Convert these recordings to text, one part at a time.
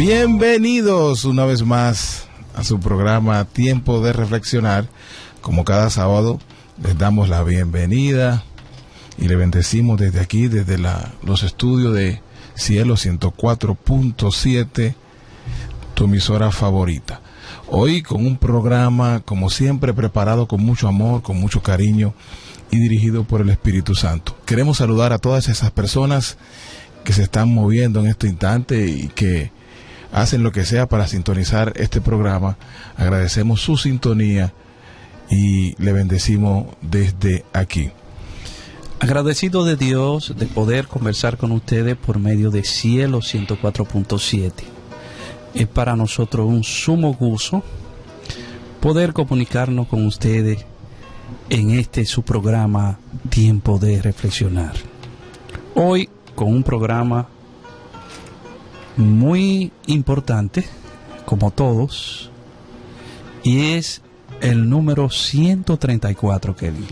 Bienvenidos una vez más a su programa Tiempo de Reflexionar. Como cada sábado, les damos la bienvenida y le bendecimos desde aquí, desde los estudios de Cielo 104.7, tu emisora favorita. Hoy con un programa, como siempre, preparado con mucho amor, con mucho cariño y dirigido por el Espíritu Santo. Queremos saludar a todas esas personas que se están moviendo en este instante y que hacen lo que sea para sintonizar este programa. Agradecemos su sintonía y le bendecimos desde aquí. Agradecido de Dios de poder conversar con ustedes por medio de Cielo 104.7. Es para nosotros un sumo gusto poder comunicarnos con ustedes en su programa Tiempo de Reflexionar. Hoy con un programa muy importante, como todos, y es el número 134, Kelly.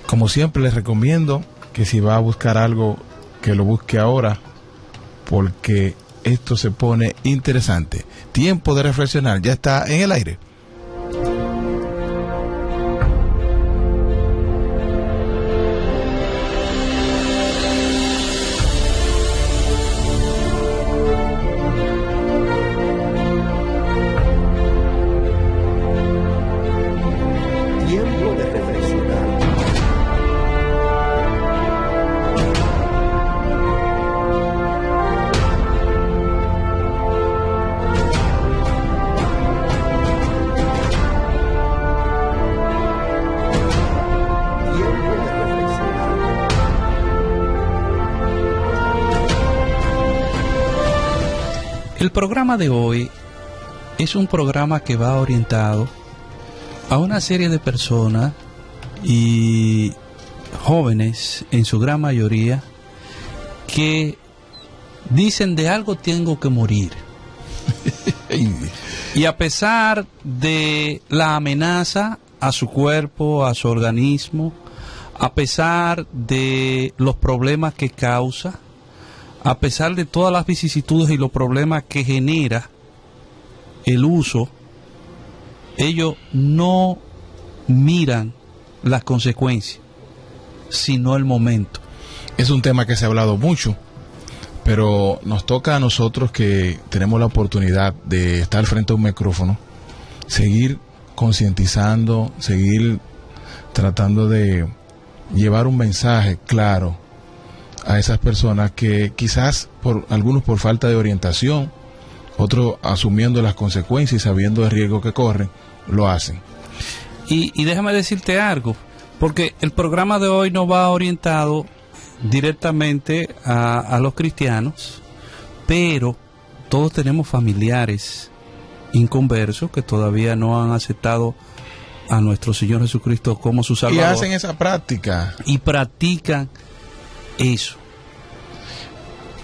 Como siempre les recomiendo que si va a buscar algo, que lo busque ahora, porque esto se pone interesante. Tiempo de Reflexionar ya está en el aire. El programa de hoy es un programa que va orientado a una serie de personas y jóvenes, en su gran mayoría, que dicen de algo tengo que morir. Y a pesar de la amenaza a su cuerpo, a su organismo, a pesar de los problemas que causa, a pesar de todas las vicisitudes y los problemas que genera el uso, ellos no miran las consecuencias, sino el momento. Es un tema que se ha hablado mucho, pero nos toca a nosotros que tenemos la oportunidad de estar frente a un micrófono, seguir concientizando, seguir tratando de llevar un mensaje claro a esas personas que quizás algunos por falta de orientación, otros asumiendo las consecuencias y sabiendo el riesgo que corren, lo hacen. Y déjame decirte algo, porque el programa de hoy no va orientado directamente a los cristianos, pero todos tenemos familiares inconversos que todavía no han aceptado a nuestro Señor Jesucristo como su Salvador. Y hacen esa práctica. Y practican eso.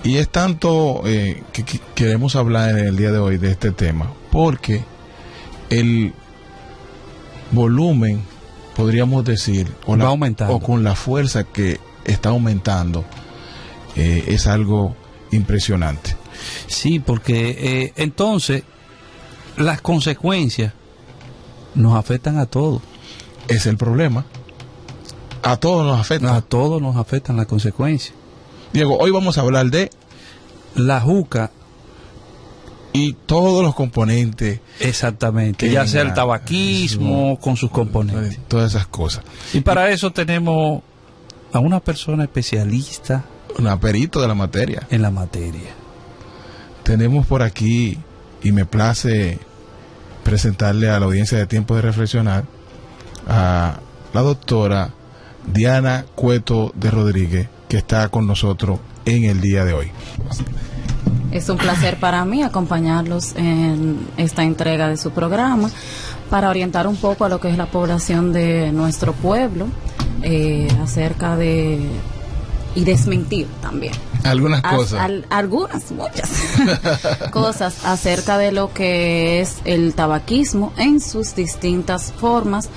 Y es tanto que queremos hablar en el día de hoy de este tema, porque el volumen, podríamos decir, va aumentando, o con la fuerza que está aumentando, es algo impresionante. Sí, porque entonces las consecuencias nos afectan a todos. Es el problema. A todos nos afecta. A todos nos afectan las consecuencias. Diego, hoy vamos a hablar de la juca y todos los componentes. Exactamente, ya sea el tabaquismo con sus componentes. Todas esas cosas. Y para eso tenemos a una persona especialista. Un perito de la materia. En la materia. Tenemos por aquí, y me place presentarle a la audiencia de Tiempo de Reflexionar, a la doctora Diana Cueto de Rodríguez, que está con nosotros en el día de hoy. Es un placer para mí acompañarlos en esta entrega de su programa para orientar un poco a lo que es la población de nuestro pueblo acerca de y desmentir también algunas cosas, muchas cosas acerca de lo que es el tabaquismo en sus distintas formas,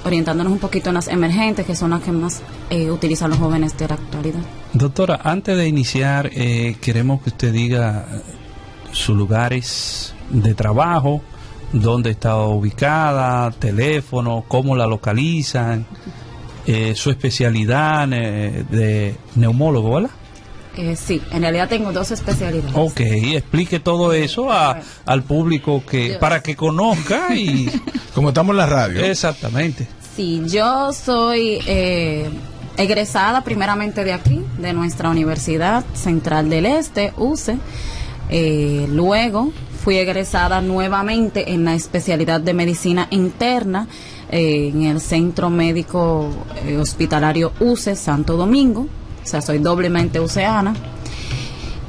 orientándonos un poquito en las emergentes, que son las que más utilizan los jóvenes de la actualidad. Doctora, antes de iniciar, queremos que usted diga sus lugares de trabajo, dónde está ubicada, teléfono, cómo la localizan, su especialidad de neumólogo, ¿verdad? Sí, en realidad tengo 2 especialidades. Ok, explique todo eso al público para que conozca y... Como estamos en la radio. Exactamente. Sí, yo soy egresada primeramente de aquí, de nuestra Universidad Central del Este, UCE. Luego fui egresada nuevamente en la especialidad de medicina interna en el Centro Médico Hospitalario UCE Santo Domingo. O sea, soy doblemente uceana.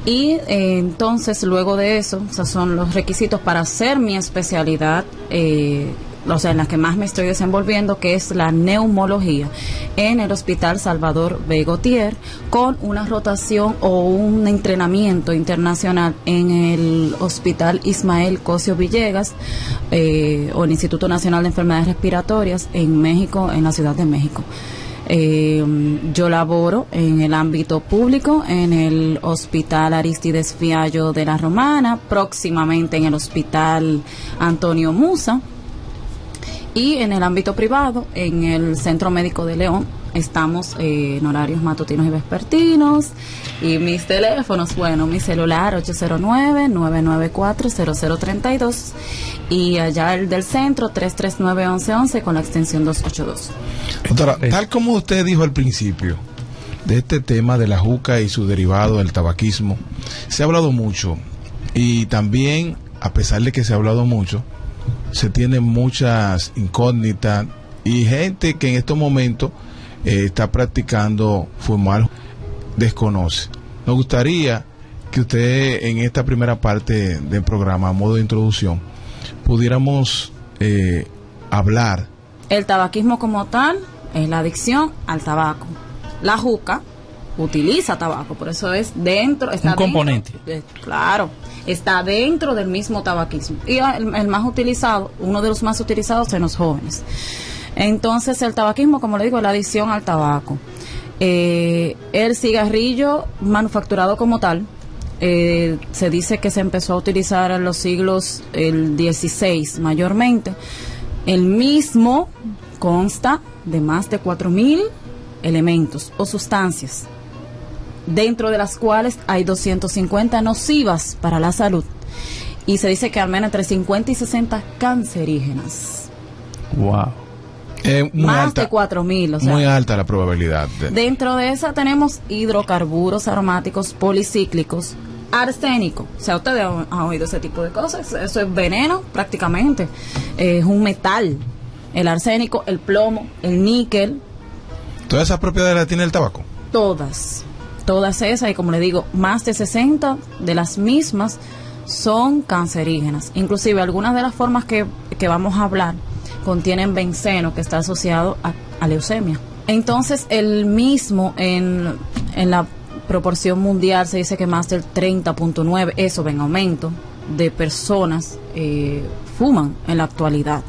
Y entonces, luego de eso, o sea, son los requisitos para hacer mi especialidad, o sea, en la que más me estoy desenvolviendo, que es la neumología, en el Hospital Salvador B. Gautier, con una rotación o un entrenamiento internacional en el Hospital Ismael Cosio Villegas, o el Instituto Nacional de Enfermedades Respiratorias en México, en la Ciudad de México. Yo laboro en el ámbito público en el Hospital Aristides Fiallo de la Romana, próximamente en el Hospital Antonio Musa, y en el ámbito privado en el Centro Médico de León. Estamos en horarios matutinos y vespertinos. Y mis teléfonos, bueno, mi celular 809-994-0032 y allá el del centro 339-1111 con la extensión 282. Doctora, tal como usted dijo al principio de este tema de la juca y su derivado, el tabaquismo, se ha hablado mucho, y también, a pesar de que se ha hablado mucho, se tienen muchas incógnitas y gente que en estos momentos está practicando fumar desconoce. Nos gustaría que usted en esta primera parte del programa, a modo de introducción, pudiéramos hablar. El tabaquismo como tal es la adicción al tabaco. La juca utiliza tabaco, por eso es dentro, está un componente. Claro, está dentro del mismo tabaquismo. Y el más utilizado, uno de los más utilizados en los jóvenes. Entonces, el tabaquismo, como le digo, es la adicción al tabaco. El cigarrillo manufacturado como tal, se dice que se empezó a utilizar en los siglos el XVI mayormente. El mismo consta de más de 4.000 elementos o sustancias, dentro de las cuales hay 250 nocivas para la salud, y se dice que al menos entre 50 y 60 cancerígenas. Wow. Más Alta, de 4.000, o sea, muy alta la probabilidad. Dentro de esa tenemos hidrocarburos aromáticos policíclicos, arsénico. O sea, ustedes han oído ese tipo de cosas. Eso es veneno prácticamente. Es un metal. El arsénico, el plomo, el níquel. ¿Todas esas propiedades las tiene el tabaco? Todas esas, y como le digo, más de 60 de las mismas son cancerígenas. Inclusive algunas de las formas que vamos a hablar contienen benceno, que está asociado a leucemia. Entonces, el mismo en la proporción mundial se dice que más del 30.9, eso va en aumento, de personas fuman en la actualidad.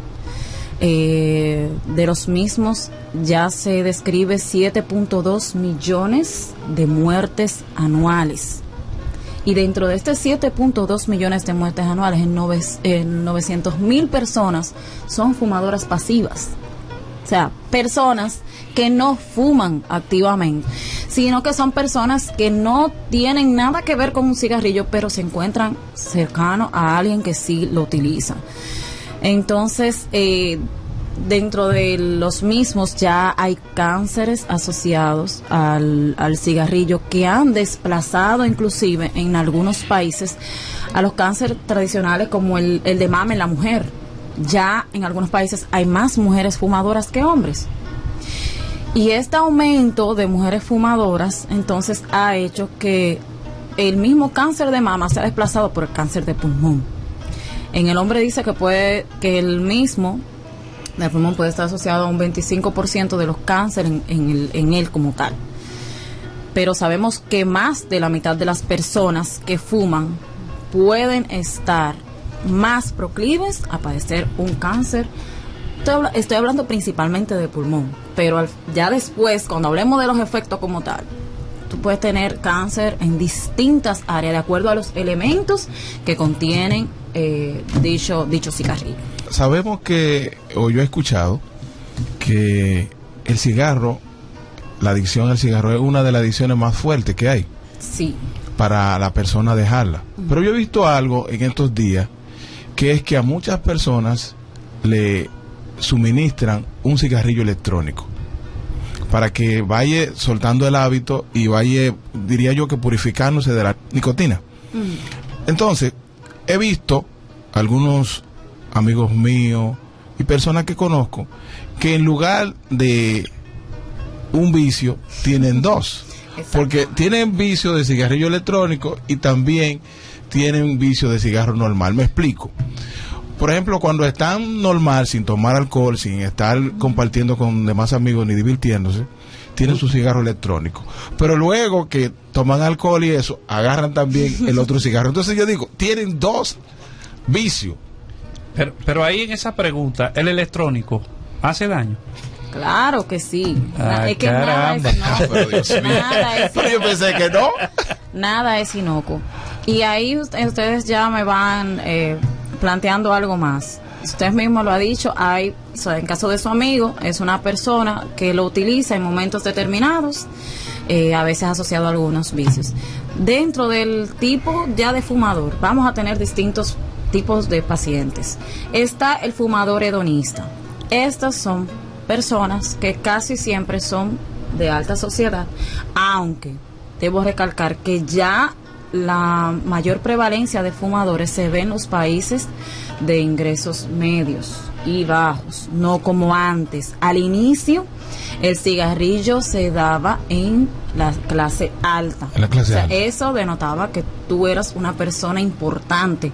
De los mismos ya se describe 7.2 millones de muertes anuales. Y dentro de este 7.2 millones de muertes anuales, en 900.000 personas son fumadoras pasivas. O sea, personas que no fuman activamente, sino que son personas que no tienen nada que ver con un cigarrillo, pero se encuentran cercanos a alguien que sí lo utiliza. Entonces, dentro de los mismos ya hay cánceres asociados al cigarrillo que han desplazado inclusive en algunos países a los cánceres tradicionales, como el de mama en la mujer. Ya en algunos países hay más mujeres fumadoras que hombres. Y este aumento de mujeres fumadoras entonces ha hecho que el mismo cáncer de mama se ha desplazado por el cáncer de pulmón. En el hombre dice que el mismo del pulmón puede estar asociado a un 25% de los cánceres en él como tal. Pero sabemos que más de la mitad de las personas que fuman pueden estar más proclives a padecer un cáncer. Estoy hablando principalmente de pulmón, pero ya después, cuando hablemos de los efectos como tal, tú puedes tener cáncer en distintas áreas de acuerdo a los elementos que contienen dicho cigarrillo. Sabemos que, o yo he escuchado, que el cigarro, la adicción al cigarro es una de las adicciones más fuertes que hay. Sí. Para la persona dejarla. Pero yo he visto algo en estos días, que es que a muchas personas le suministran un cigarrillo electrónico para que vaya soltando el hábito y vaya, diría yo, que purificándose de la nicotina. Entonces, he visto algunos amigos míos y personas que conozco que en lugar de un vicio tienen dos. Porque tienen vicio de cigarrillo electrónico y también tienen vicio de cigarro normal. Me explico. Por ejemplo, cuando están normal, sin tomar alcohol, sin estar compartiendo con demás amigos ni divirtiéndose, tienen su cigarro electrónico. Pero luego que toman alcohol y eso, agarran también el otro cigarro. Entonces yo digo, tienen dos vicios. Pero ahí en esa pregunta, ¿el electrónico hace daño? Claro que sí. Es que caramba. nada es Pero Dios mío. Pero yo pensé que no. Nada es inocuo. Y ahí ustedes ya me van planteando algo más. Usted mismo lo ha dicho, en caso de su amigo, es una persona que lo utiliza en momentos determinados, a veces asociado a algunos vicios. Dentro del tipo ya de fumador, vamos a tener distintos tipos de pacientes. Está el fumador hedonista. Estas son personas que casi siempre son de alta sociedad, aunque debo recalcar que ya la mayor prevalencia de fumadores se ve en los países de ingresos medios y bajos, no como antes. Al inicio el cigarrillo se daba en la clase alta. En la clase alta. Eso denotaba que tú eras una persona importante,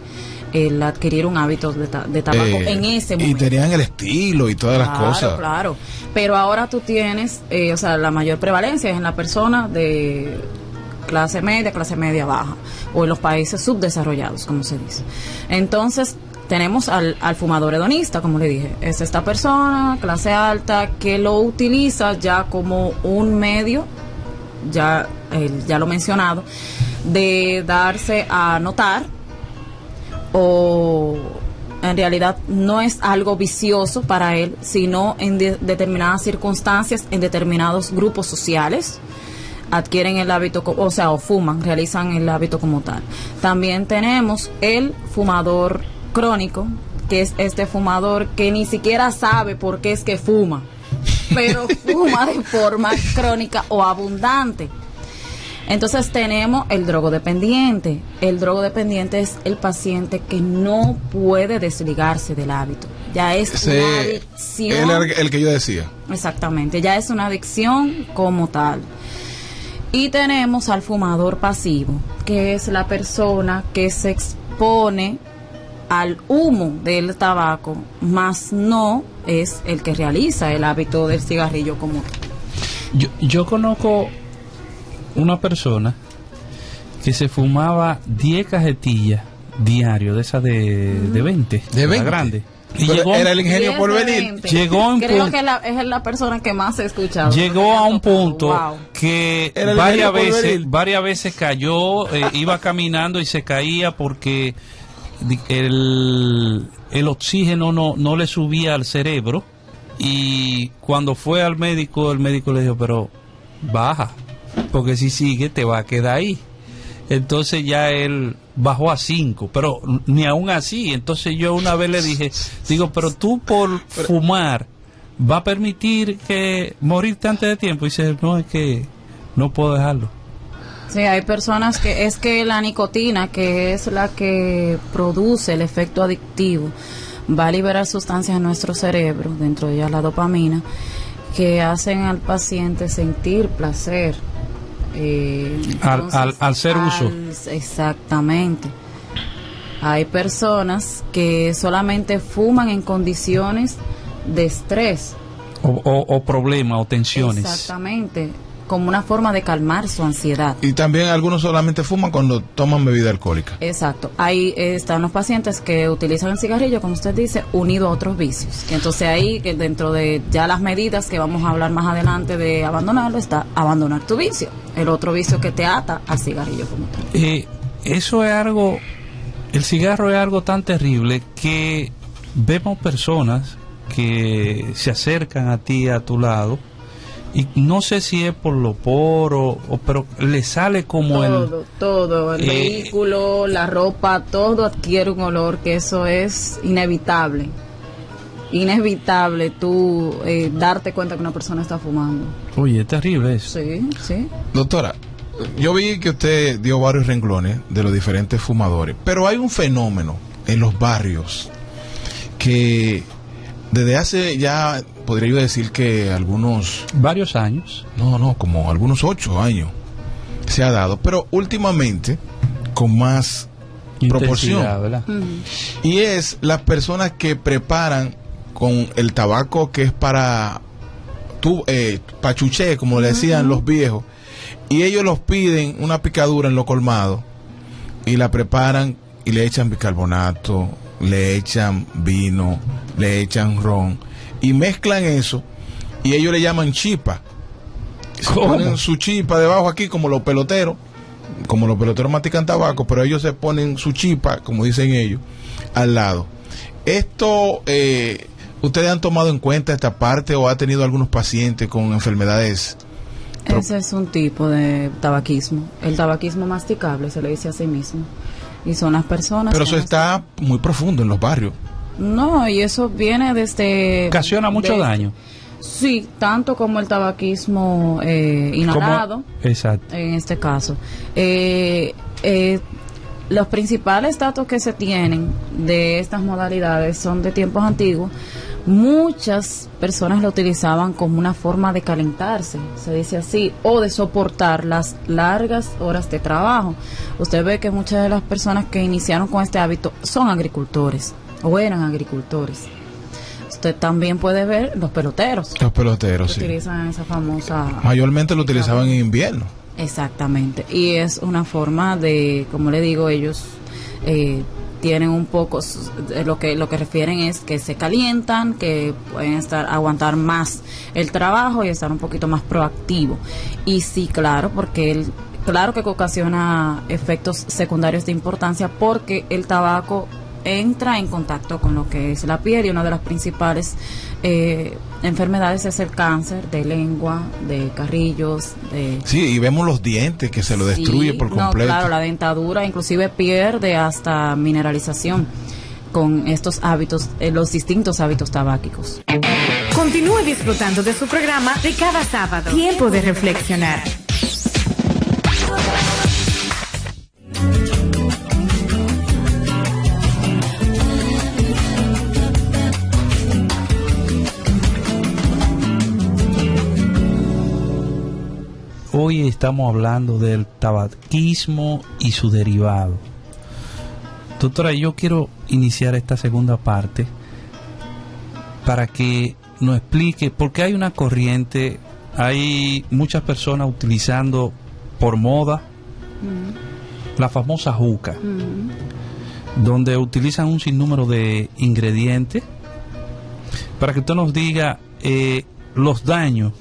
el adquirir un hábito de tabaco en ese momento. Y tenían el estilo y todas las cosas. Claro. Pero ahora tú tienes, la mayor prevalencia es en la persona de clase media baja, o en los países subdesarrollados, como se dice. Entonces, tenemos al fumador hedonista, como le dije. Es esta persona, clase alta, que lo utiliza ya como un medio, ya lo mencionado, de darse a notar, o en realidad no es algo vicioso para él, sino en determinadas circunstancias, en determinados grupos sociales, adquieren el hábito, o fuman, realizan el hábito como tal. También tenemos el fumador crónico, que es este fumador que ni siquiera sabe por qué es que fuma, pero fuma de forma crónica o abundante. Entonces tenemos el drogodependiente. El drogodependiente es el paciente que no puede desligarse del hábito. Ya es una adicción. El que yo decía. Exactamente, ya es una adicción como tal. Y tenemos al fumador pasivo, que es la persona que se expone al humo del tabaco, más no es el que realiza el hábito del cigarrillo como tal. Yo conozco una persona que se fumaba 10 cajetillas diario, de esas de 20, de 20, grande. Y llegó, era el ingenio por venir. Llegó a un Creo punto, que es la persona que más he escuchado. llegó a un punto que varias veces cayó, iba caminando y se caía porque el oxígeno no le subía al cerebro, y cuando fue al médico, el médico le dijo, pero baja, porque si sigue te va a quedar ahí. Entonces ya él bajó a 5, pero ni aún así. Entonces yo una vez le dije, pero tú por fumar va a permitir que morirte antes de tiempo. Y dice, no, es que no puedo dejarlo. Sí, hay personas que es que la nicotina, que es la que produce el efecto adictivo, va a liberar sustancias en nuestro cerebro, dentro de ellas la dopamina, que hacen al paciente sentir placer. Al ser uso. Exactamente. Hay personas que solamente fuman en condiciones de estrés o problemas o tensiones. Exactamente, como una forma de calmar su ansiedad. Y también algunos solamente fuman cuando toman bebida alcohólica. Exacto. Ahí están los pacientes que utilizan el cigarrillo, como usted dice, unido a otros vicios. Entonces ahí, que dentro de ya las medidas que vamos a hablar más adelante de abandonarlo, está abandonar tu vicio, el otro vicio que te ata al cigarrillo como tal. Eso es algo, el cigarro es algo tan terrible que vemos personas que se acercan a ti, a tu lado, y no sé si es por lo poro, pero le sale como todo, el vehículo, la ropa, todo adquiere un olor que eso es inevitable tú darte cuenta que una persona está fumando. Oye, es terrible eso. Sí. Doctora, yo vi que usted dio varios renglones de los diferentes fumadores, pero hay un fenómeno en los barrios que desde hace ya, podría yo decir que varios años. No, como algunos 8 años se ha dado, pero últimamente con más proporción, ¿verdad? Y es las personas que preparan con el tabaco que es para pachuché, como le decían los viejos, y ellos los piden una picadura en los colmados y la preparan y le echan bicarbonato, le echan vino, le echan ron y mezclan eso y ellos le llaman chipa. Se ponen su chipa debajo aquí como los peloteros mastican tabaco, pero ellos se ponen su chipa, como dicen ellos, al lado. Esto, ¿ustedes han tomado en cuenta esta parte o ha tenido algunos pacientes con enfermedades? Ese es un tipo de tabaquismo, el tabaquismo masticable, se le dice a sí mismo. Y son las personas... Pero eso está muy profundo en los barrios. No, y eso viene desde... ¿Ocasiona mucho daño? Sí, tanto como el tabaquismo inhalado. Exacto. En este caso. Los principales datos que se tienen de estas modalidades son de tiempos antiguos. Muchas personas lo utilizaban como una forma de calentarse, se dice así, o de soportar las largas horas de trabajo. Usted ve que muchas de las personas que iniciaron con este hábito son agricultores o eran agricultores. Usted también puede ver los peloteros. Los peloteros, sí. Utilizan esa famosa... Mayormente lo utilizaban en invierno. Exactamente. Y es una forma de, como le digo, ellos... tienen un poco, lo que refieren es que se calientan, que pueden aguantar más el trabajo y estar un poquito más proactivo. Y sí, claro, porque claro que ocasiona efectos secundarios de importancia, porque el tabaco entra en contacto con lo que es la piel, y una de las principales enfermedades es el cáncer de lengua, de carrillos, sí, y vemos los dientes que se lo destruye por completo. No, claro, la dentadura inclusive pierde hasta mineralización con estos hábitos, los distintos hábitos tabáquicos. Continúe disfrutando de su programa de cada sábado, Tiempo de Reflexionar. Hoy estamos hablando del tabaquismo y su derivado. Doctora, yo quiero iniciar esta segunda parte para que nos explique, porque hay una corriente, hay muchas personas utilizando por moda la famosa juca, donde utilizan un sinnúmero de ingredientes, para que usted nos diga los daños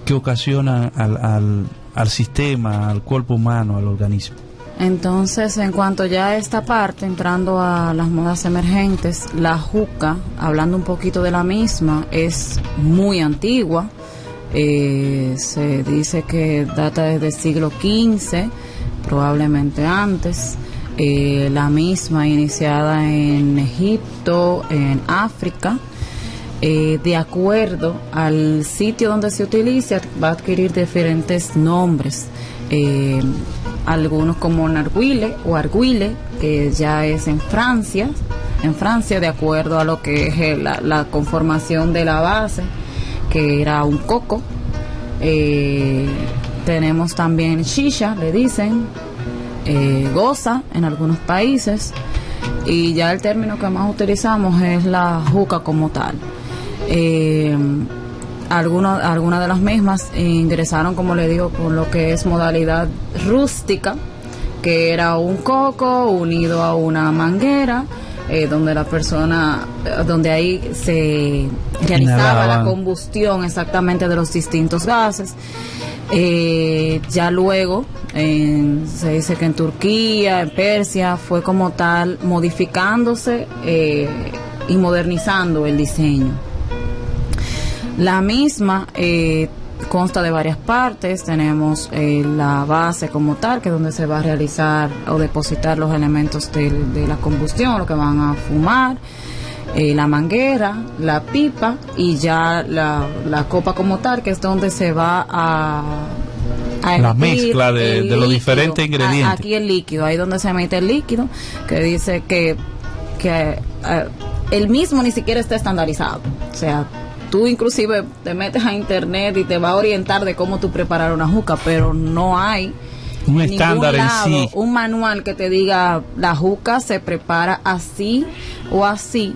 que ocasiona al sistema, al cuerpo humano, al organismo. Entonces, en cuanto ya a esta parte, entrando a las modas emergentes, la juca, hablando un poquito de la misma, es muy antigua. Se dice que data desde el siglo XV, probablemente antes. La misma iniciada en Egipto, en África. De acuerdo al sitio donde se utiliza, va a adquirir diferentes nombres. Algunos como narguile o arguile, que ya es en Francia, de acuerdo a lo que es la conformación de la base, que era un coco. Tenemos también shisha, le dicen, goza en algunos países, y ya el término que más utilizamos es la juca como tal. algunas de las mismas ingresaron, como le digo, con lo que es modalidad rústica, que era un coco unido a una manguera, donde la persona, donde ahí se realizaba la combustión exactamente de los distintos gases. Ya luego se dice que en Turquía, en Persia, fue como tal modificándose y modernizando el diseño. La misma consta de varias partes. Tenemos la base como tal, que es donde se va a realizar o depositar los elementos de la combustión, lo que van a fumar, la manguera, la pipa y ya la copa como tal, que es donde se va a la mezcla de los diferentes ingredientes. Aquí el líquido, ahí donde se emite el líquido, que dice que el mismo ni siquiera está estandarizado. O sea, tú inclusive te metes a internet y te va a orientar de cómo tú preparar una juca, pero no hay un estándar en sí, un manual que te diga la juca se prepara así o así,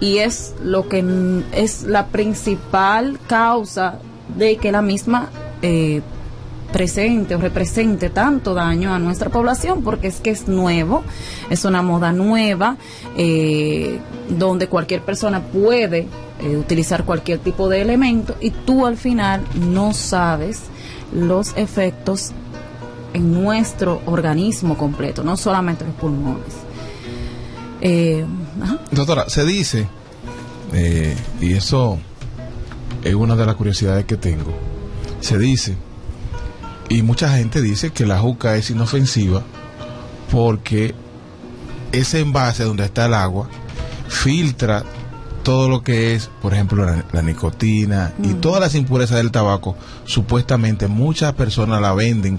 y es lo que es la principal causa de que la misma presente o represente tanto daño a nuestra población, porque es que es nuevo, es una moda nueva, donde cualquier persona puede utilizar cualquier tipo de elemento, y tú al final no sabes los efectos en nuestro organismo completo, no solamente los pulmones. Doctora, se dice, y eso es una de las curiosidades que tengo, se dice, y mucha gente dice que la juca es inofensiva porque ese envase donde está el agua filtra todo lo que es, por ejemplo, la nicotina y todas las impurezas del tabaco. Supuestamente muchas personas la venden,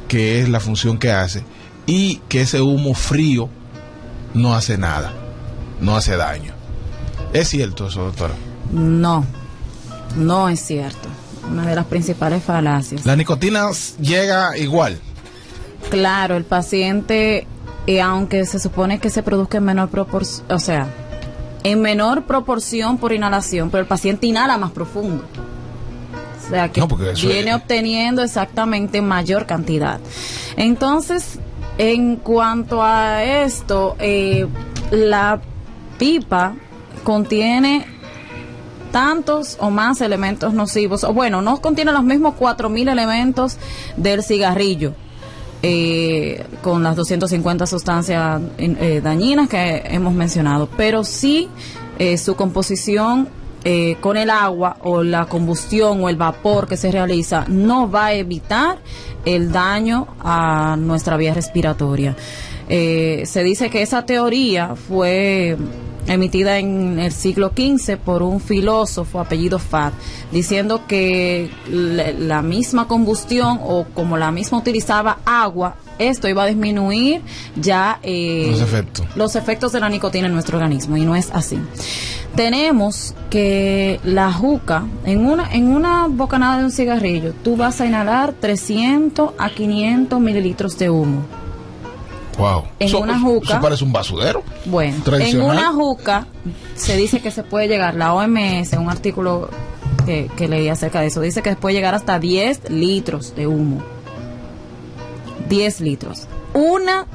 que es la función que hace, y que ese humo frío no hace nada, no hace daño. ¿Es cierto eso, doctora? No, no es cierto. Una de las principales falacias. ¿La nicotina llega igual? Claro, el paciente, aunque se supone que se produzca en menor proporción, o sea, en menor proporción por inhalación, pero el paciente inhala más profundo. O sea, que viene obteniendo exactamente mayor cantidad. Entonces, en cuanto a esto, la pipa contiene tantos o más elementos nocivos, o bueno, no contiene los mismos 4.000 elementos del cigarrillo, con las 250 sustancias dañinas que hemos mencionado, pero sí su composición con el agua o la combustión o el vapor que se realiza no va a evitar el daño a nuestra vía respiratoria. Se dice que esa teoría fue emitida en el siglo XV por un filósofo apellido Fad, diciendo que la misma combustión, o como la misma utilizaba agua, esto iba a disminuir ya los efectos de la nicotina en nuestro organismo, y no es así. Tenemos que la juca, en una bocanada de un cigarrillo, tú vas a inhalar 300 a 500 mililitros de humo. Wow. Una juca, eso parece un basurero. Bueno, en una juca se dice que se puede llegar, la OMS, un artículo que leí acerca de eso, dice que se puede llegar hasta 10 litros de humo. 10 litros. Una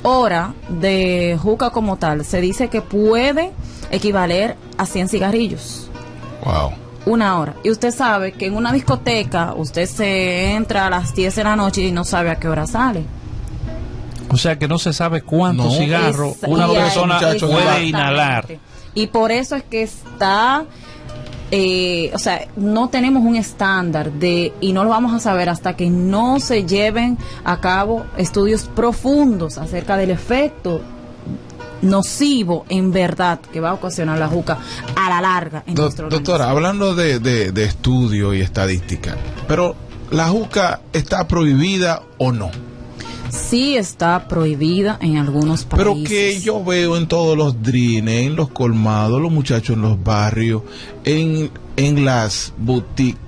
hora de juca como tal, se dice que puede equivaler a 100 cigarrillos. Wow. Una hora. Y usted sabe que en una discoteca usted se entra a las 10 de la noche y no sabe a qué hora sale. O sea que no se sabe cuántos cigarros una persona puede inhalar. Y por eso es que está, o sea, no tenemos un estándar y no lo vamos a saber hasta que no se lleven a cabo estudios profundos acerca del efecto nocivo en verdad que va a ocasionar la juca a la larga en nuestro organismo. Doctora, hablando de estudio y estadística, pero ¿la juca está prohibida o no? Sí está prohibida en algunos países. Pero que yo veo en todos los drines, en los colmados, los muchachos en los barrios, en las boutiques,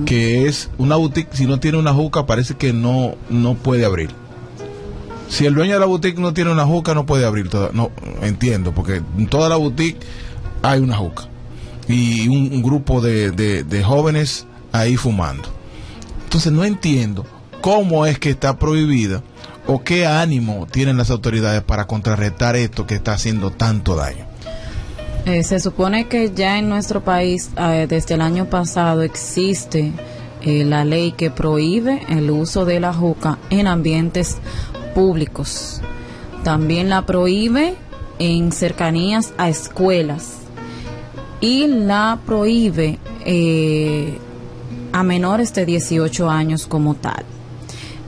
que es una boutique, si no tiene una juca parece que no puede abrir. Si el dueño de la boutique no tiene una juca, no puede abrir. No entiendo, porque en toda la boutique hay una juca. y un grupo de jóvenes ahí fumando. Entonces no entiendo cómo es que está prohibida o qué ánimo tienen las autoridades para contrarrestar esto que está haciendo tanto daño. Se supone que ya en nuestro país desde el año pasado existe la ley que prohíbe el uso de la juca en ambientes públicos. También la prohíbe en cercanías a escuelas y la prohíbe a menores de 18 años como tal.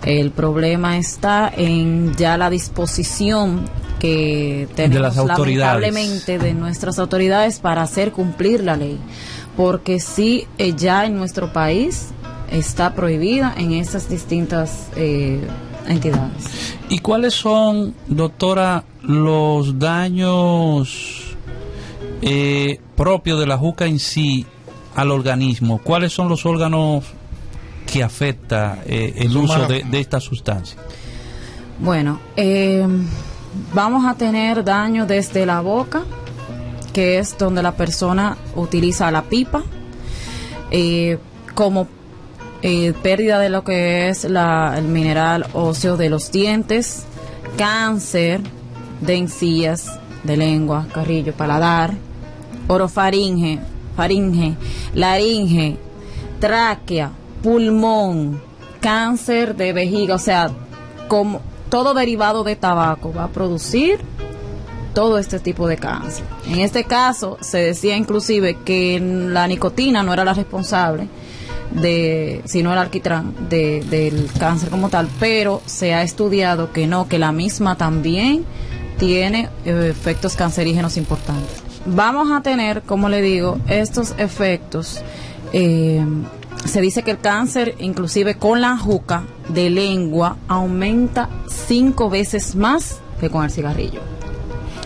El problema está en ya la disposición que tenemos de las autoridades, lamentablemente, de nuestras autoridades para hacer cumplir la ley, porque sí, ya en nuestro país está prohibida en esas distintas entidades. ¿Y cuáles son, doctora, los daños propios de la juca en sí al organismo? ¿Cuáles son los órganos que afecta el uso de esta sustancia? Bueno, vamos a tener daño desde la boca, que es donde la persona utiliza la pipa, como pérdida de lo que es el mineral óseo de los dientes, cáncer de encías, de lengua, carrillo, paladar, orofaringe, faringe, laringe, tráquea, pulmón, cáncer de vejiga, o sea, como todo derivado de tabaco va a producir todo este tipo de cáncer. En este caso se decía inclusive que la nicotina no era la responsable sino el alquitrán del cáncer como tal, pero se ha estudiado que no, que la misma también tiene efectos cancerígenos importantes. Vamos a tener, como le digo, estos efectos. Se dice que el cáncer, inclusive con la juca de lengua, aumenta 5 veces más que con el cigarrillo.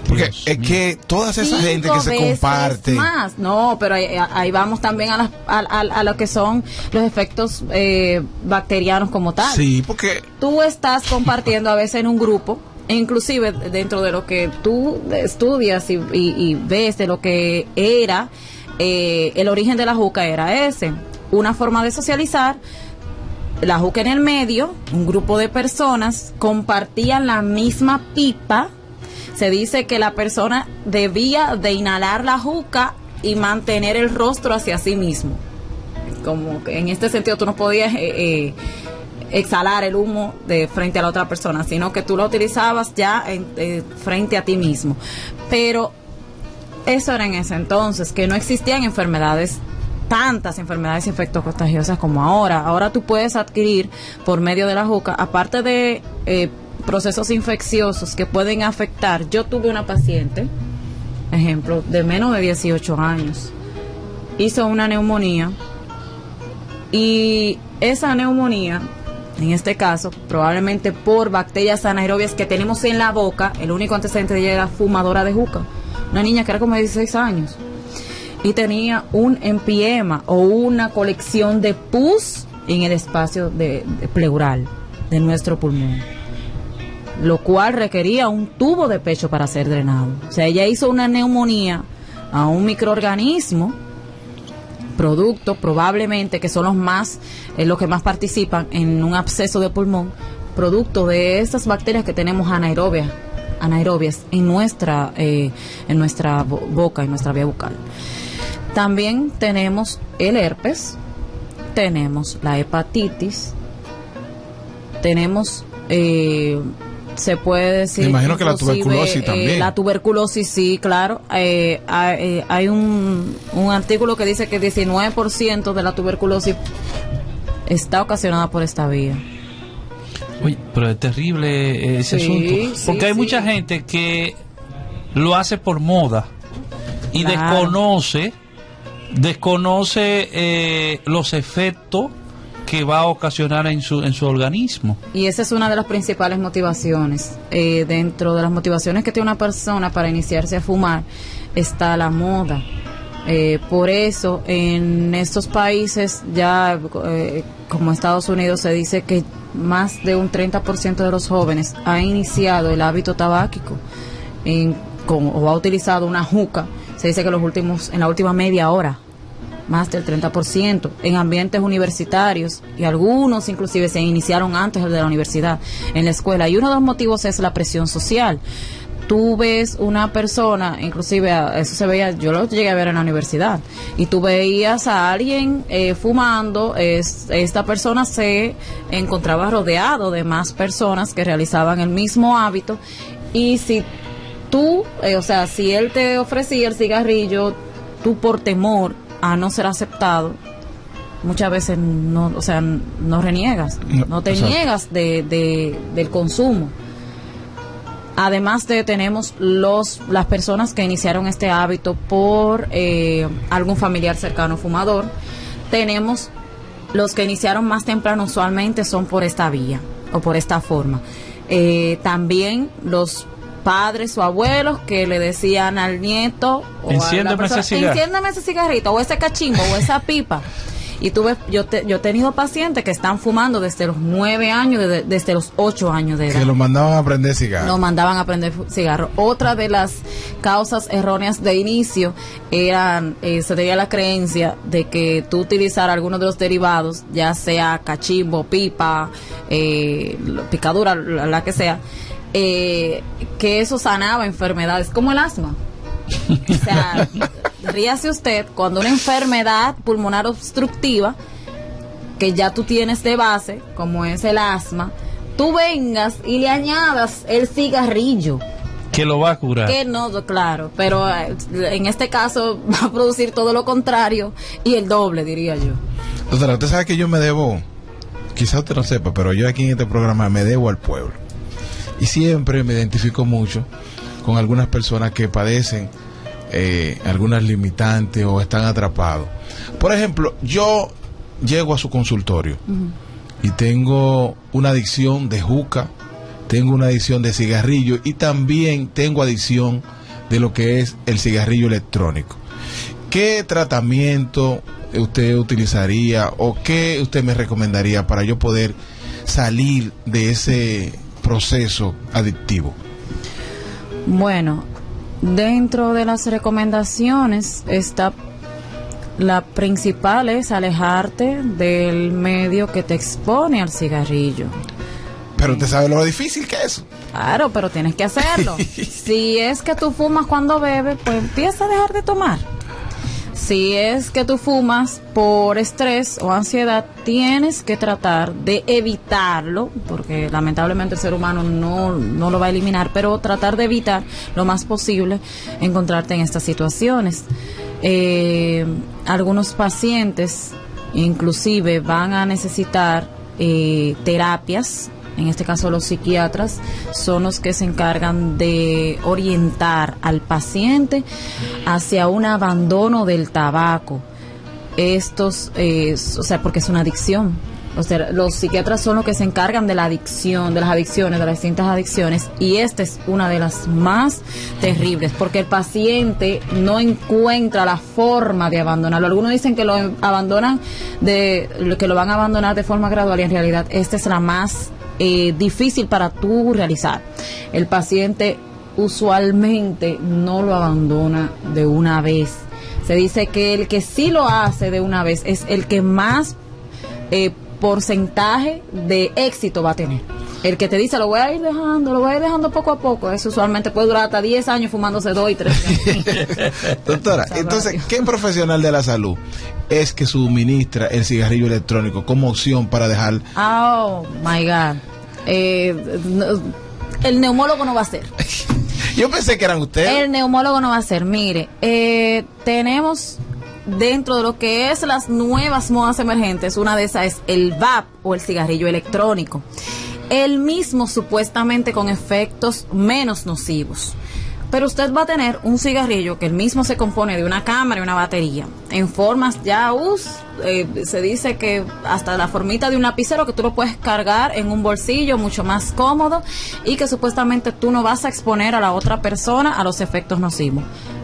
Porque es que toda esa gente que se comparte más. No, pero ahí vamos también a lo que son los efectos bacterianos como tal. Sí, porque tú estás compartiendo a veces en un grupo, e inclusive dentro de lo que tú estudias y ves de lo que era el origen de la juca, era ese, una forma de socializar. La juca en el medio, un grupo de personas compartían la misma pipa. Se dice que la persona debía de inhalar la juca y mantener el rostro hacia sí mismo. Como que en este sentido tú no podías exhalar el humo de frente a la otra persona, sino que tú lo utilizabas ya frente a ti mismo. Pero eso era en ese entonces, que no existían tantas enfermedades infectocontagiosas como ahora. Ahora tú puedes adquirir por medio de la juca, aparte de procesos infecciosos que pueden afectar. Yo tuve una paciente, ejemplo, de menos de 18 años, hizo una neumonía y esa neumonía, en este caso, probablemente por bacterias anaerobias que tenemos en la boca. El único antecedente de ella era fumadora de juca, una niña que era como de 16 años y tenía un empiema o una colección de pus en el espacio de pleural de nuestro pulmón, lo cual requería un tubo de pecho para ser drenado. O sea, ella hizo una neumonía a un microorganismo, producto probablemente que son los que más participan en un absceso de pulmón, producto de esas bacterias que tenemos anaerobias en nuestra boca, en nuestra vía bucal. También tenemos el herpes, tenemos la hepatitis, tenemos se puede decir, me imagino que la tuberculosis también. La tuberculosis, sí, claro. Hay un artículo que dice que 19% de la tuberculosis está ocasionada por esta vía. Uy, pero es terrible ese asunto, porque hay mucha gente que lo hace por moda y desconoce los efectos que va a ocasionar en su organismo. Y esa es una de las principales motivaciones. Dentro de las motivaciones que tiene una persona para iniciarse a fumar está la moda. Por eso en estos países ya como Estados Unidos se dice que más de un 30% de los jóvenes ha iniciado el hábito tabáquico o ha utilizado una juca Se dice que en la última media hora, más del 30%, en ambientes universitarios, y algunos inclusive se iniciaron antes de la universidad, en la escuela. Y uno de los motivos es la presión social. Tú ves una persona, inclusive eso se veía, yo lo llegué a ver en la universidad, y tú veías a alguien fumando, esta persona se encontraba rodeado de más personas que realizaban el mismo hábito, y si tú, si él te ofrecía el cigarrillo, tú por temor a no ser aceptado, muchas veces no reniegas, no te niegas del consumo. Además tenemos las personas que iniciaron este hábito por algún familiar cercano fumador. Tenemos los que iniciaron más temprano, usualmente son por esta vía o por esta forma. También los padres o abuelos que le decían al nieto o enciéndeme ese cigarrito o ese cachimbo o esa pipa. Y tú ves, yo he tenido pacientes que están fumando desde los 9 años, desde los 8 años de edad. Que lo mandaban a prender cigarro. Lo mandaban a prender cigarro. Otra de las causas erróneas de inicio se tenía la creencia de que tú utilizar algunos de los derivados, ya sea cachimbo, pipa, picadura, la que sea, que eso sanaba enfermedades como el asma. O sea, ríase usted cuando una enfermedad pulmonar obstructiva que ya tú tienes de base, como es el asma, tú vengas y le añadas el cigarrillo. Que lo va a curar. Que no, claro, pero en este caso va a producir todo lo contrario y el doble, diría yo. Doctora, usted sabe que yo me debo, quizás usted no sepa, pero yo aquí en este programa me debo al pueblo. Y siempre me identifico mucho con algunas personas que padecen algunas limitantes o están atrapados. Por ejemplo, yo llego a su consultorio y tengo una adicción de juca, tengo una adicción de cigarrillo y también tengo adicción de lo que es el cigarrillo electrónico. ¿Qué tratamiento usted utilizaría o qué usted me recomendaría para yo poder salir de ese proceso adictivo? Bueno, dentro de las recomendaciones está la principal, es alejarte del medio que te expone al cigarrillo. Pero usted sabe lo difícil que es. Claro, pero tienes que hacerlo. Si es que tú fumas cuando bebes, pues empieza a dejar de tomar. Si es que tú fumas por estrés o ansiedad, tienes que tratar de evitarlo, porque lamentablemente el ser humano no lo va a eliminar, pero tratar de evitar lo más posible encontrarte en estas situaciones. Algunos pacientes inclusive van a necesitar terapias. En este caso los psiquiatras son los que se encargan de orientar al paciente hacia un abandono del tabaco. Porque es una adicción. O sea, los psiquiatras son los que se encargan de la adicción, de las adicciones, de las distintas adicciones, y esta es una de las más terribles, porque el paciente no encuentra la forma de abandonarlo. Algunos dicen que lo abandonan, que lo van a abandonar de forma gradual, y en realidad esta es la más difícil para tú realizar. El paciente usualmente no lo abandona de una vez. Se dice que el que sí lo hace de una vez es el que más porcentaje de éxito va a tener. El que te dice lo voy a ir dejando poco a poco, eso usualmente puede durar hasta 10 años fumándose 2 y 3 años. Doctora, entonces, ¿qué profesional de la salud es que suministra el cigarrillo electrónico como opción para dejar? Oh my God. El neumólogo no va a ser. Yo pensé que eran ustedes. El neumólogo no va a ser. Mire, tenemos dentro de lo que es las nuevas modas emergentes, una de esas es el VAP o el cigarrillo electrónico. El mismo supuestamente con efectos menos nocivos. Pero usted va a tener un cigarrillo que el mismo se compone de una cámara y una batería, en formas ya se dice que hasta la formita de un lapicero que tú lo puedes cargar en un bolsillo mucho más cómodo, y que supuestamente tú no vas a exponer a la otra persona a los efectos nocivos.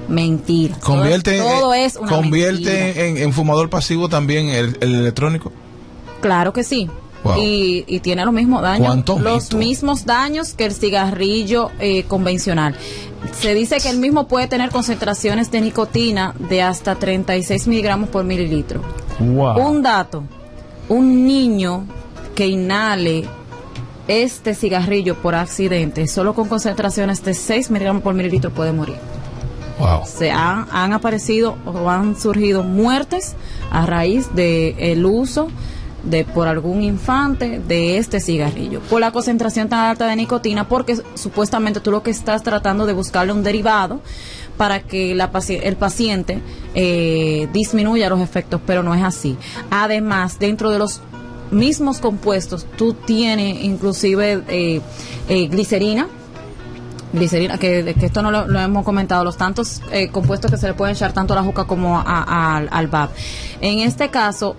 Mentira. Todo es una mentira. ¿Convierte en fumador pasivo también el electrónico? Claro que sí. Wow. Y tiene los mismos daños. ¿Cuánto Los mito? mismos daños que el cigarrillo convencional. Se dice que el mismo puede tener concentraciones de nicotina de hasta 36 miligramos por mililitro. Wow. Un dato, un niño que inhale este cigarrillo por accidente, solo con concentraciones de 6 miligramos por mililitro puede morir. Wow. Se han aparecido o han surgido muertes a raíz del uso por algún infante de este cigarrillo, por la concentración tan alta de nicotina, porque supuestamente tú lo que estás tratando de buscarle un derivado para que el paciente disminuya los efectos, pero no es así. Además, dentro de los mismos compuestos, tú tienes inclusive glicerina, que esto no lo hemos comentado, los tantos compuestos que se le pueden echar tanto a la juca como al VAP. En este caso,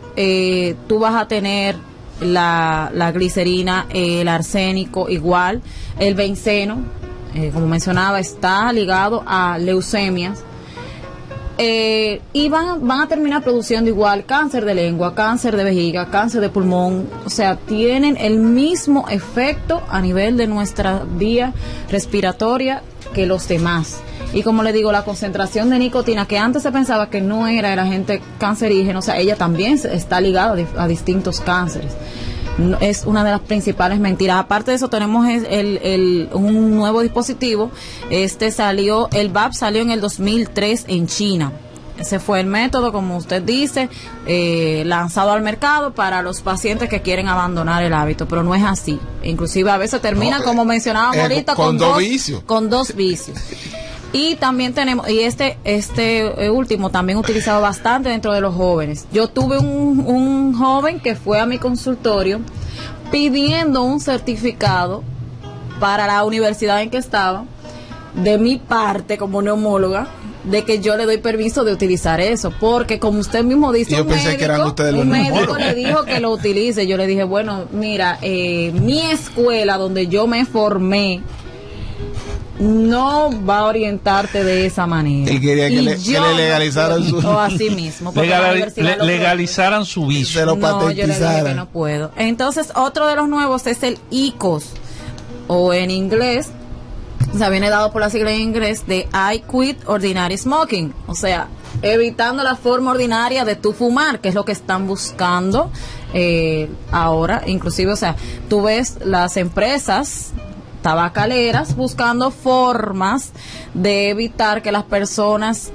tú vas a tener la glicerina, el arsénico igual, el benceno, como mencionaba, está ligado a leucemias. Y van a terminar produciendo igual cáncer de lengua, cáncer de vejiga, cáncer de pulmón. O sea, tienen el mismo efecto a nivel de nuestra vía respiratoria que los demás. Y como le digo, la concentración de nicotina, que antes se pensaba que no era el agente cancerígeno, o sea, ella también está ligada a distintos cánceres. Es una de las principales mentiras. Aparte de eso, tenemos un nuevo dispositivo. El VAP salió en el 2003 en China. Ese fue el método, como usted dice, lanzado al mercado para los pacientes que quieren abandonar el hábito, pero no es así. Inclusive a veces termina, como mencionábamos ahorita, con dos vicios. Y también tenemos, y este último también utilizado bastante dentro de los jóvenes. Yo tuve un joven que fue a mi consultorio pidiendo un certificado para la universidad en que estaba, de mi parte como neumóloga, de que yo le doy permiso de utilizar eso, porque como usted mismo dice, yo pensé que eran ustedes los médico le dijo que lo utilice. Yo le dije, bueno, mira, mi escuela donde yo me formé no va a orientarte de esa manera. Y quería que le legalizaran su... O así mismo. Legalizaran su vicio. Se lo No, yo le dije que patentizaran. no puedo. Entonces, otro de los nuevos es el IQOS, o en inglés, o sea, viene dado por la sigla en inglés de I Quit Ordinary Smoking. O sea, evitando la forma ordinaria de tu fumar, que es lo que están buscando ahora. Inclusive, o sea, tú ves las empresas tabacaleras buscando formas de evitar que las personas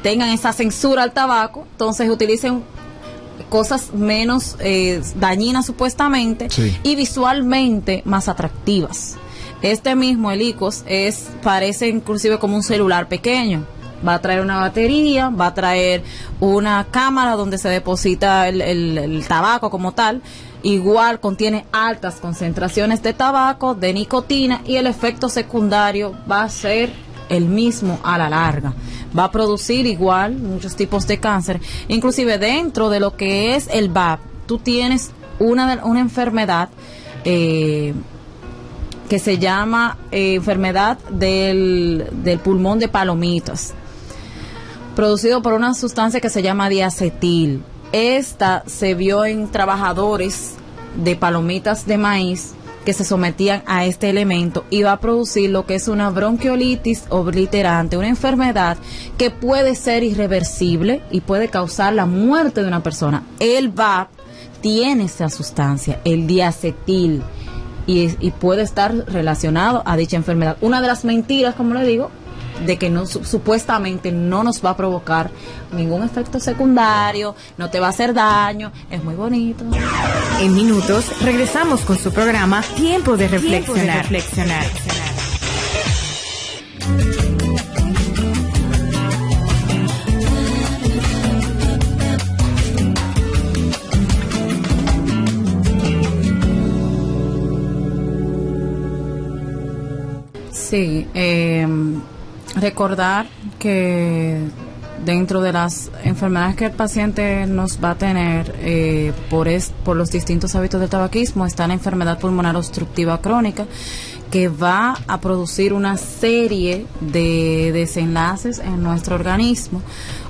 tengan esa censura al tabaco, entonces utilicen cosas menos dañinas supuestamente, sí, y visualmente más atractivas. El IQOS parece inclusive como un celular pequeño. Va a traer una batería, va a traer una cámara donde se deposita el tabaco como tal. Igual contiene altas concentraciones de tabaco, de nicotina, y el efecto secundario va a ser el mismo a la larga. Va a producir igual muchos tipos de cáncer. Inclusive dentro de lo que es el VAP, tú tienes una enfermedad que se llama enfermedad del pulmón de palomitas, producido por una sustancia que se llama diacetil. Esta se vio en trabajadores de palomitas de maíz que se sometían a este elemento, y va a producir lo que es una bronquiolitis obliterante, una enfermedad que puede ser irreversible y puede causar la muerte de una persona. El VAP tiene esa sustancia, el diacetil, y puede estar relacionado a dicha enfermedad. Una de las mentiras, como le digo, de que supuestamente no nos va a provocar ningún efecto secundario, no te va a hacer daño, es muy bonito. En minutos regresamos con su programa Tiempo de Reflexionar. Sí, recordar que dentro de las enfermedades que el paciente nos va a tener por los distintos hábitos del tabaquismo está la enfermedad pulmonar obstructiva crónica, que va a producir una serie de desenlaces en nuestro organismo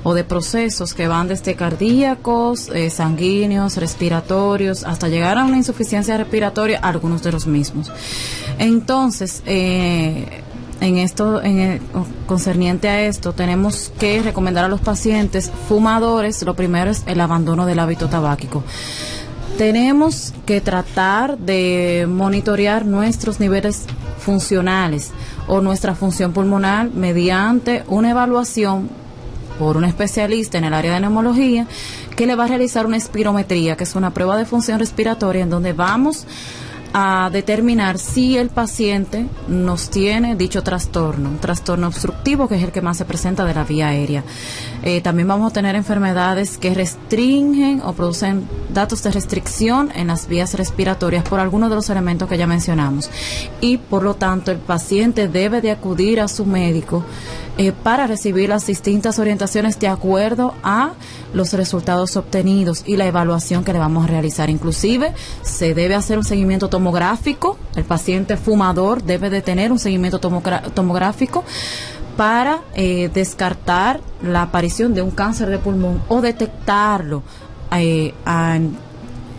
o de procesos que van desde cardíacos, sanguíneos, respiratorios, hasta llegar a una insuficiencia respiratoria, algunos de los mismos. Entonces, concerniente a esto, tenemos que recomendar a los pacientes fumadores, lo primero es el abandono del hábito tabáquico. Tenemos que tratar de monitorear nuestros niveles funcionales o nuestra función pulmonar mediante una evaluación por un especialista en el área de neumología que le va a realizar una espirometría, que es una prueba de función respiratoria en donde vamos a determinar si el paciente nos tiene dicho trastorno, un trastorno obstructivo, que es el que más se presenta de la vía aérea. También vamos a tener enfermedades que restringen o producen datos de restricción en las vías respiratorias por algunos de los elementos que ya mencionamos. Y por lo tanto, el paciente debe de acudir a su médico para recibir las distintas orientaciones de acuerdo a los resultados obtenidos y la evaluación que le vamos a realizar. Inclusive, se debe hacer un seguimiento tomográfico. El paciente fumador debe de tener un seguimiento tomográfico para descartar la aparición de un cáncer de pulmón o detectarlo en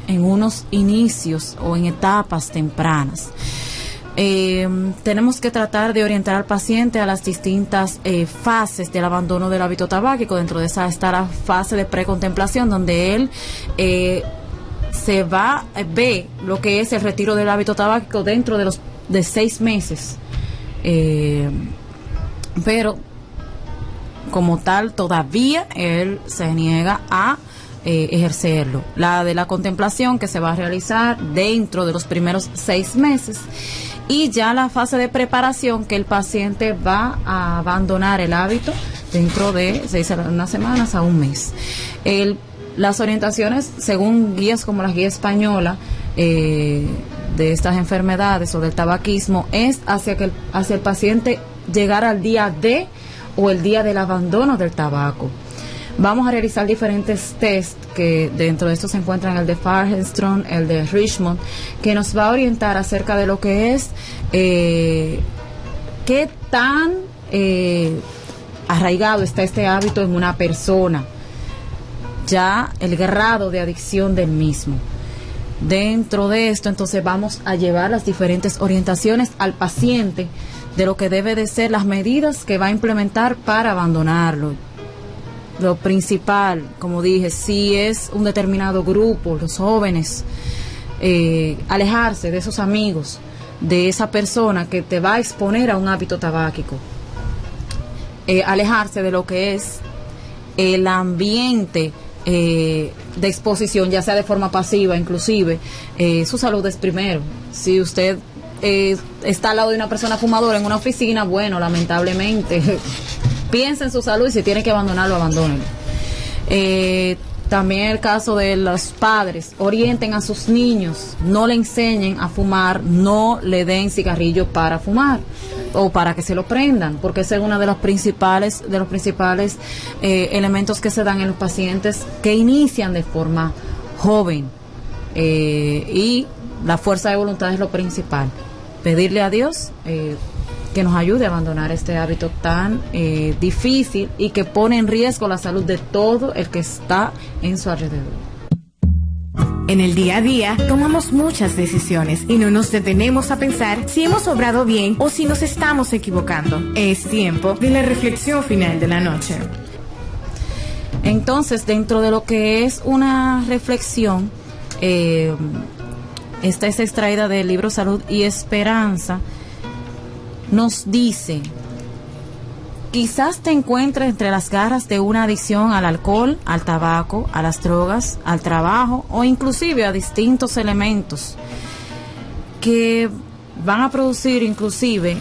unos inicios o en etapas tempranas. Tenemos que tratar de orientar al paciente a las distintas fases del abandono del hábito tabáquico. Dentro de esa está la fase de precontemplación, donde él ve lo que es el retiro del hábito tabáquico dentro de 6 meses. Pero como tal todavía él se niega a ejercerlo. La de la contemplación, que se va a realizar dentro de los primeros 6 meses, y ya la fase de preparación, que el paciente va a abandonar el hábito dentro de 6 semanas a 1 mes. Las orientaciones, según guías como la guía española de estas enfermedades o del tabaquismo, es hacia el paciente llegar al día D o el día del abandono del tabaco. Vamos a realizar diferentes test, que dentro de estos se encuentran el de Fahrenstrom, el de Richmond, que nos va a orientar acerca de lo que es qué tan arraigado está este hábito en una persona, ya el grado de adicción del mismo. Dentro de esto, entonces, vamos a llevar las diferentes orientaciones al paciente de lo que debe de ser las medidas que va a implementar para abandonarlo. Lo principal, como dije, si es un determinado grupo, los jóvenes, alejarse de esos amigos, de esa persona que te va a exponer a un hábito tabáquico, alejarse de lo que es el ambiente de exposición, ya sea de forma pasiva, inclusive, su salud es primero. Si usted está al lado de una persona fumadora en una oficina, bueno, lamentablemente piensa en su salud, y si tiene que abandonarlo, abandónenlo. También el caso de los padres, orienten a sus niños, no le enseñen a fumar, no le den cigarrillos para fumar o para que se lo prendan, porque ese es uno de los principales elementos que se dan en los pacientes que inician de forma joven, y la fuerza de voluntad es lo principal. Pedirle a Dios que nos ayude a abandonar este hábito tan difícil y que pone en riesgo la salud de todo el que está en su alrededor. En el día a día tomamos muchas decisiones y no nos detenemos a pensar si hemos obrado bien o si nos estamos equivocando. Es tiempo de la reflexión final de la noche. Entonces, dentro de lo que es una reflexión, esta es extraída del libro Salud y Esperanza. Nos dice: quizás te encuentres entre las garras de una adicción al alcohol, al tabaco, a las drogas, al trabajo o inclusive a distintos elementos que van a producir inclusive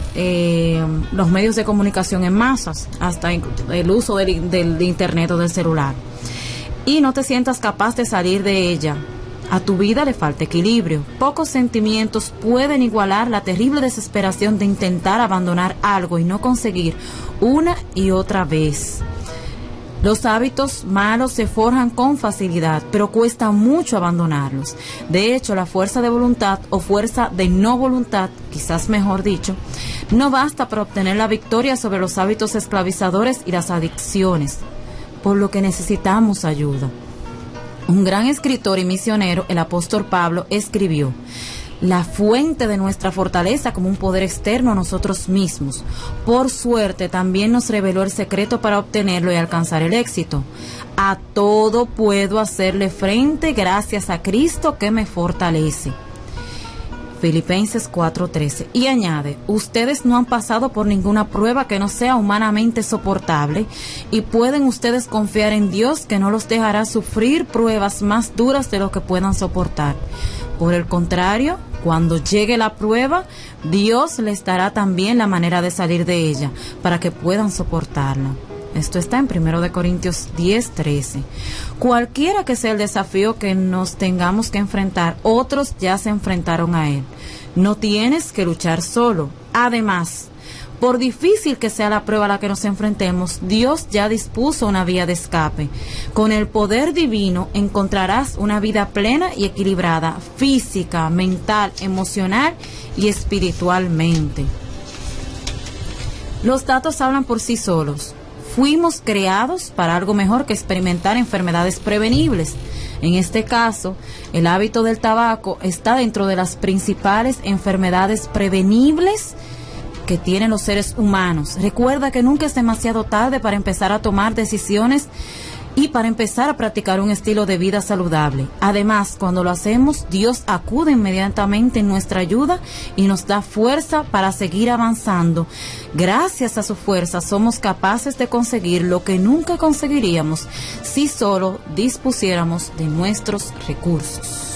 los medios de comunicación en masas, hasta el uso del internet o del celular, y no te sientas capaz de salir de ella. A tu vida le falta equilibrio. Pocos sentimientos pueden igualar la terrible desesperación de intentar abandonar algo y no conseguir una y otra vez. Los hábitos malos se forjan con facilidad, pero cuesta mucho abandonarlos. De hecho, la fuerza de voluntad o fuerza de no voluntad, quizás mejor dicho, no basta para obtener la victoria sobre los hábitos esclavizadores y las adicciones, por lo que necesitamos ayuda. Un gran escritor y misionero, el apóstol Pablo, escribió: la fuente de nuestra fortaleza como un poder externo a nosotros mismos. Por suerte también nos reveló el secreto para obtenerlo y alcanzar el éxito. A todo puedo hacerle frente gracias a Cristo que me fortalece. Filipenses 4:13. Y añade: ustedes no han pasado por ninguna prueba que no sea humanamente soportable, y pueden ustedes confiar en Dios, que no los dejará sufrir pruebas más duras de lo que puedan soportar. Por el contrario, cuando llegue la prueba, Dios les dará también la manera de salir de ella, para que puedan soportarla. Esto está en 1 Corintios 10:13. Cualquiera que sea el desafío que nos tengamos que enfrentar, otros ya se enfrentaron a él. No tienes que luchar solo. Además, por difícil que sea la prueba a la que nos enfrentemos, Dios ya dispuso una vía de escape. Con el poder divino encontrarás una vida plena y equilibrada, física, mental, emocional y espiritualmente. Los datos hablan por sí solos. Fuimos creados para algo mejor que experimentar enfermedades prevenibles. En este caso, el hábito del tabaco está dentro de las principales enfermedades prevenibles que tienen los seres humanos. Recuerda que nunca es demasiado tarde para empezar a tomar decisiones y para empezar a practicar un estilo de vida saludable. Además, cuando lo hacemos, Dios acude inmediatamente en nuestra ayuda y nos da fuerza para seguir avanzando. Gracias a su fuerza somos capaces de conseguir lo que nunca conseguiríamos si solo dispusiéramos de nuestros recursos.